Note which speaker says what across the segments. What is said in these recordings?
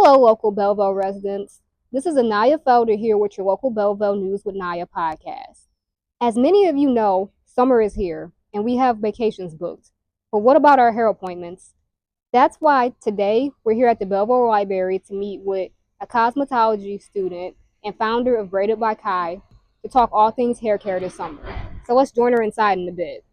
Speaker 1: Hello, local Belleville residents. This is Anaya Felder here with your local Belleville News with Naya podcast. As many of you know, summer is here and we have vacations booked. But what about our hair appointments? That's why today we're here at the Belleville Library to meet with a cosmetology student and founder of Braided by Kai to talk all things hair care this summer. So let's join her inside in a bit.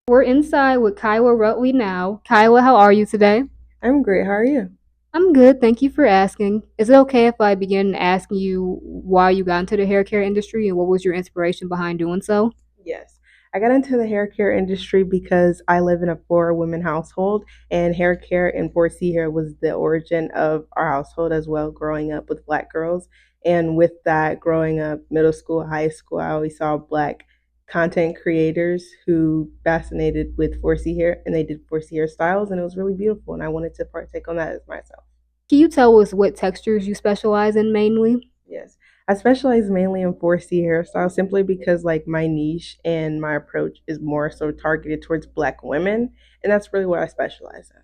Speaker 1: We're inside with Kiyla Rutely now. Kiyla, how are you today?
Speaker 2: I'm great. How are you?
Speaker 1: I'm good. Thank you for asking. Is it okay if I begin asking you why you got into the hair care industry and what was your inspiration behind doing so?
Speaker 2: Yes. I got into the hair care industry because I live in a four women household, and hair care in 4C hair was the origin of our household as well, growing up with black girls. And with that, growing up, middle school, high school, I always saw black content creators who fascinated with 4C hair, and they did 4C hairstyles, and it was really beautiful. And I wanted to partake on that as myself.
Speaker 1: Can you tell us what textures you specialize in mainly?
Speaker 2: Yes. I specialize mainly in 4C hairstyles simply because like my niche and my approach is more so targeted towards black women, and that's really what I specialize in.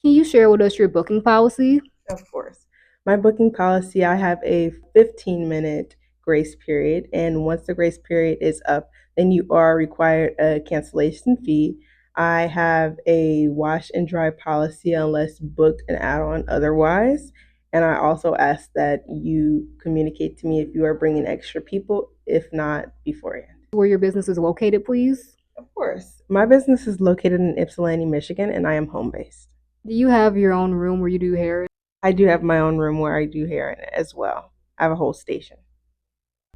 Speaker 1: Can you share with us your booking policy?
Speaker 2: Of course. My booking policy, I have a 15-minute grace period, and once the grace period is up, then you are required a cancellation fee. I have a wash and dry policy unless booked and add on otherwise. And I also ask that you communicate to me if you are bringing extra people, if not beforehand.
Speaker 1: Where your business is located, please?
Speaker 2: Of course. My business is located in Ypsilanti, Michigan, and I am home based.
Speaker 1: Do you have your own room where you do hair?
Speaker 2: I do have my own room where I do hair in it as well. I have a whole station.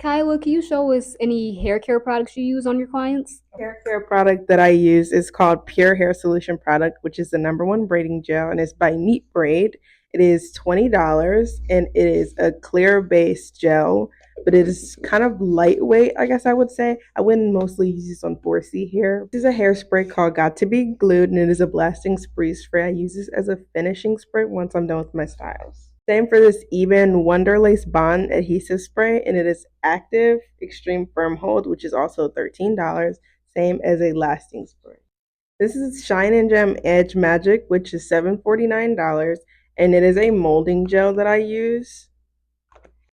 Speaker 1: Kyla, can you show us any hair care products you use on your clients?
Speaker 2: Hair care product that I use is called Pure Hair Solution Product, which is the number one braiding gel, and it's by Neat Braid. It is $20, and it is a clear base gel, but it is kind of lightweight, I guess I would say. I wouldn't mostly use this on 4C hair. This is a hairspray called Got to Be Glued, and it is a blasting spree spray. I use this as a finishing spray once I'm done with my styles. Same for this Even Wonderlace Bond adhesive spray, and it is active, extreme firm hold, which is also $13, same as a lasting spray. This is Shine and Gem Edge Magic, which is $749, and it is a molding gel that I use.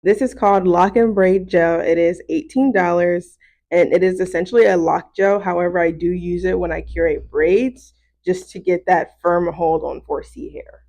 Speaker 2: This is called Lock and Braid Gel. It is $18, and it is essentially a lock gel. However, I do use it when I curate braids just to get that firm hold on 4C hair.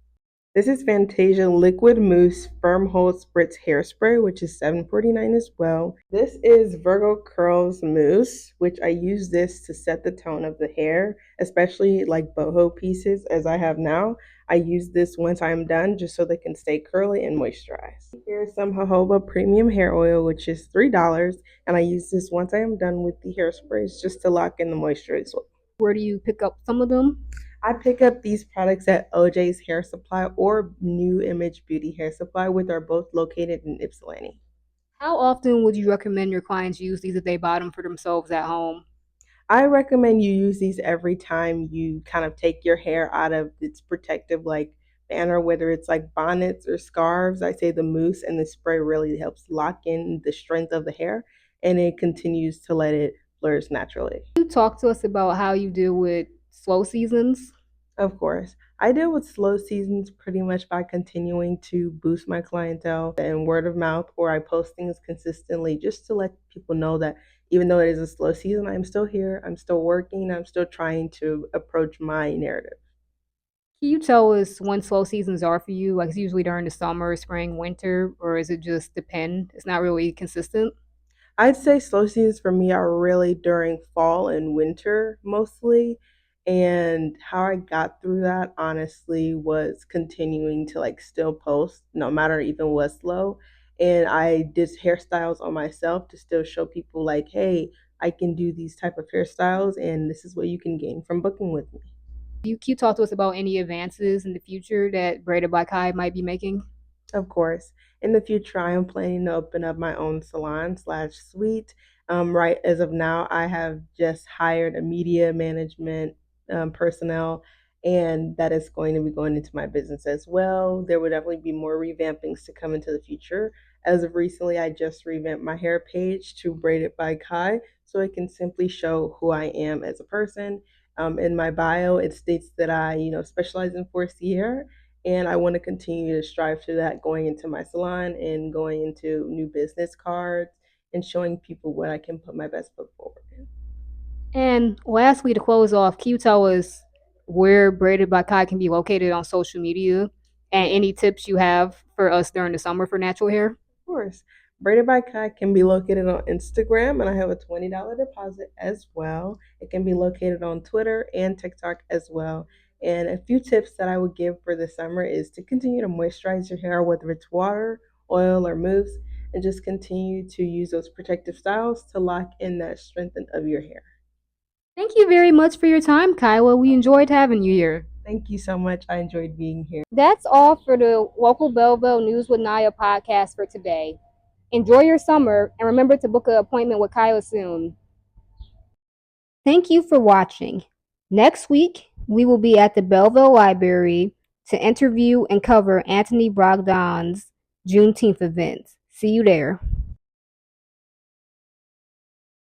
Speaker 2: This is Fantasia Liquid Mousse Firm Hold Spritz Hairspray, which is $7.49 as well. This is Virgo Curls Mousse, which I use this to set the tone of the hair, especially like boho pieces as I have now. I use this once I'm done just so they can stay curly and moisturized. Here's some jojoba premium hair oil, which is $3, and I use this once I am done with the hairsprays just to lock in the moisture as well.
Speaker 1: Where do you pick up some of them?
Speaker 2: I pick up these products at OJ's Hair Supply or New Image Beauty Hair Supply, which are both located in Ypsilanti.
Speaker 1: How often would you recommend your clients use these if they buy them for themselves at home?
Speaker 2: I recommend you use these every time you kind of take your hair out of its protective like banner, whether it's like bonnets or scarves. I say the mousse and the spray really helps lock in the strength of the hair, and it continues to let it flourish naturally.
Speaker 1: Can you talk to us about how you deal with slow seasons?
Speaker 2: Of course. I deal with slow seasons pretty much by continuing to boost my clientele and word of mouth, or I post things consistently just to let people know that even though it is a slow season, I'm still here, I'm still working, I'm still trying to approach my narrative.
Speaker 1: Can you tell us when slow seasons are for you? Like, it's usually during the summer, spring, winter, or is it just depend? It's not really consistent.
Speaker 2: I'd say slow seasons for me are really during fall and winter mostly. And how I got through that honestly was continuing to like still post no matter even what's slow. And I did hairstyles on myself to still show people like, hey, I can do these type of hairstyles and this is what you can gain from booking with me.
Speaker 1: Can you talk to us about any advances in the future that Braided by Kai might be making?
Speaker 2: Of course. In the future, I am planning to open up my own salon slash suite. Right as of now, I have just hired a media management personnel, and that is going to be going into my business as well. There would definitely be more revampings to come into the future. As of recently, I just revamped my hair page to Braided by Kai, so it can simply show who I am as a person. In my bio, it states that I, specialize in 4C hair, And I want to continue to strive to that going into my salon and going into new business cards and showing people what I can put my best foot forward in.
Speaker 1: And lastly, to close off, can you tell us where Braided by Kai can be located on social media and any tips you have for us during the summer for natural hair?
Speaker 2: Of course. Braided by Kai can be located on Instagram, and I have a $20 deposit as well. It can be located on Twitter and TikTok as well. And a few tips that I would give for the summer is to continue to moisturize your hair, whether it's water, oil, or mousse, and just continue to use those protective styles to lock in that strength of your hair.
Speaker 1: Thank you very much for your time, Kyla. We enjoyed having you here.
Speaker 2: Thank you so much. I enjoyed being here.
Speaker 1: That's all for the local Belleville News with Naya podcast for today. Enjoy your summer and remember to book an appointment with Kyla soon. Thank you for watching. Next week, we will be at the Belleville Library to interview and cover Anthony Brogdon's Juneteenth event. See you there.